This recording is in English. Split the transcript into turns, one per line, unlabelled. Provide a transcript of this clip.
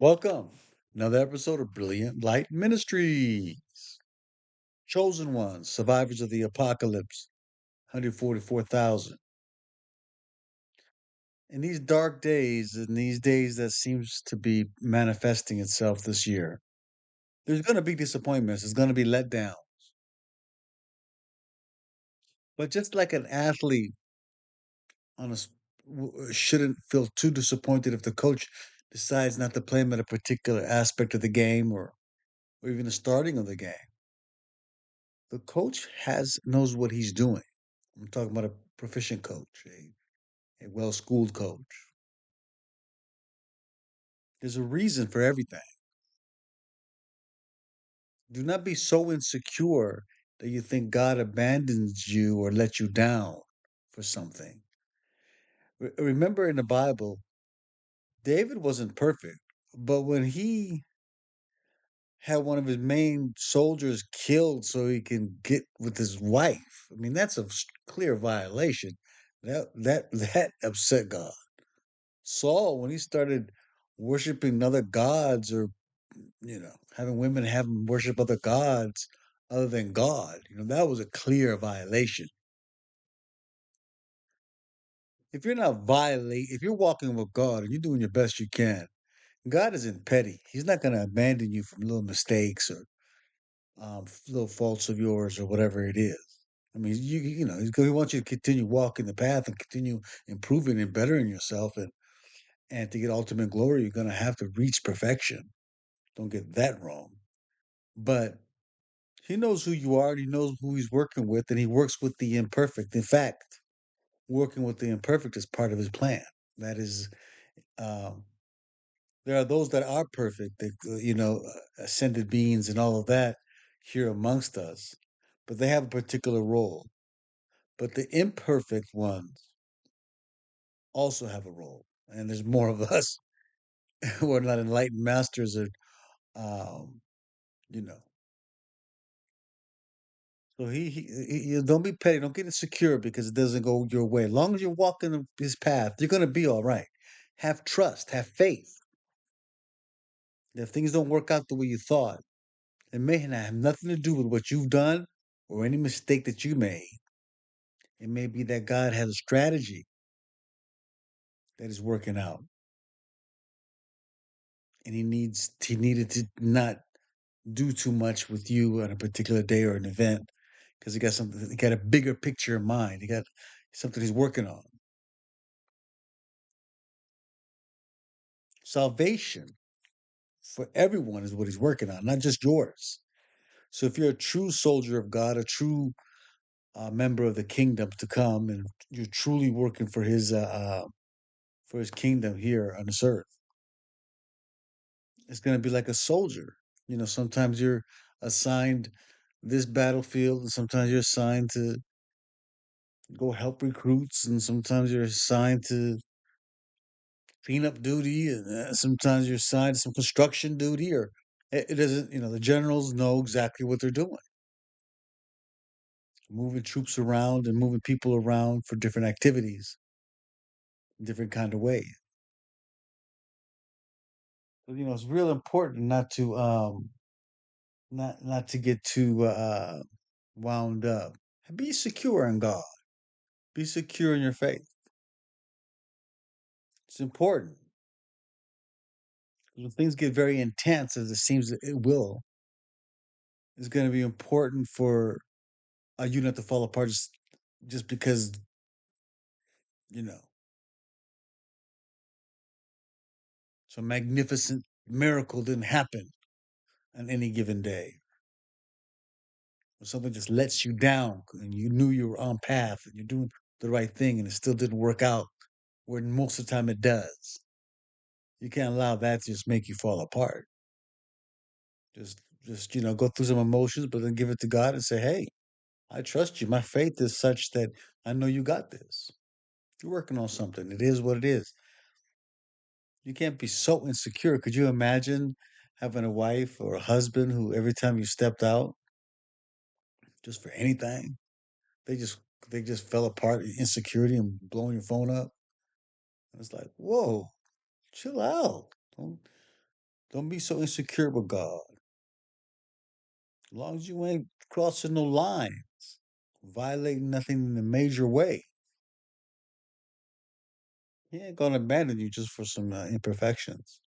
Welcome. Another episode of Brilliant Light Ministries. Chosen ones, survivors of the apocalypse, 144,000. In these dark days, in these days that seems to be manifesting itself this year, there's going to be disappointments. There's going to be letdown. But just like an athlete on a shouldn't feel too disappointed if the coach decides not to play him at a particular aspect of the game or even the starting of the game. The coach has knows what he's doing. I'm talking about a proficient coach, a well-schooled coach. There's a reason for everything. Do not be so insecure that you think God abandons you or let you down for something. Remember in the Bible, David wasn't perfect, but when he had one of his main soldiers killed so he can get with his wife, I mean that's a clear violation. That upset God. Saul, when he started worshiping other gods or, having women have him worship other gods other than God, that was a clear violation. If you're walking with God and you're doing your best you can, God isn't petty. He's not going to abandon you from little mistakes or little faults of yours or whatever it is. I mean, he wants you to continue walking the path and continue improving and bettering yourself, and to get ultimate glory, you're going to have to reach perfection. Don't get that wrong. But he knows who you are and he knows who he's working with, and he works with the imperfect. In fact, working with the imperfect is part of his plan. That is, um, there are those that are perfect, that, ascended beings and all of that here amongst us, but they have a particular role. But the imperfect ones also have a role. And there's more of us who are not enlightened masters or, um, you know, so don't be petty. Don't get insecure because it doesn't go your way. As long as you're walking his path, you're gonna be all right. Have trust. Have faith. If things don't work out the way you thought, it may not have nothing to do with what you've done or any mistake that you made. It may be that God has a strategy that is working out, and he needed to not do too much with you on a particular day or an event because he got something. He got a bigger picture in mind. He got something he's working on. Salvation for everyone is what he's working on, not just yours. So if you're a true soldier of God, a true member of the kingdom to come, and you're truly working for his kingdom here on this earth, it's going to be like a soldier. Sometimes you're assigned this battlefield, and sometimes you're assigned to go help recruits, and sometimes you're assigned to cleanup duty, and sometimes you're assigned to some construction duty, or it doesn't. The generals know exactly what they're doing, moving troops around and moving people around for different activities, different kind of ways. So, it's real important not to get too wound up. Be secure in God. Be secure in your faith. It's important. When things get very intense, as it seems that it will, it's going to be important for you not to fall apart just because you know some magnificent miracle didn't happen on any given day. When something just lets you down and you knew you were on path and you're doing the right thing and it still didn't work out, where most of the time it does. You can't allow that to just make you fall apart. Just go through some emotions, but then give it to God and say, "Hey, I trust you. My faith is such that I know you got this. You're working on something. It is what it is." You can't be so insecure. Could you imagine having a wife or a husband who every time you stepped out, just for anything, they just they just fell apart in insecurity and blowing your phone up? And it's like, whoa, chill out. Don't. Don't be so insecure with God. As long as you ain't crossing no lines, violating nothing in a major way, He ain't gonna abandon you just for some imperfections.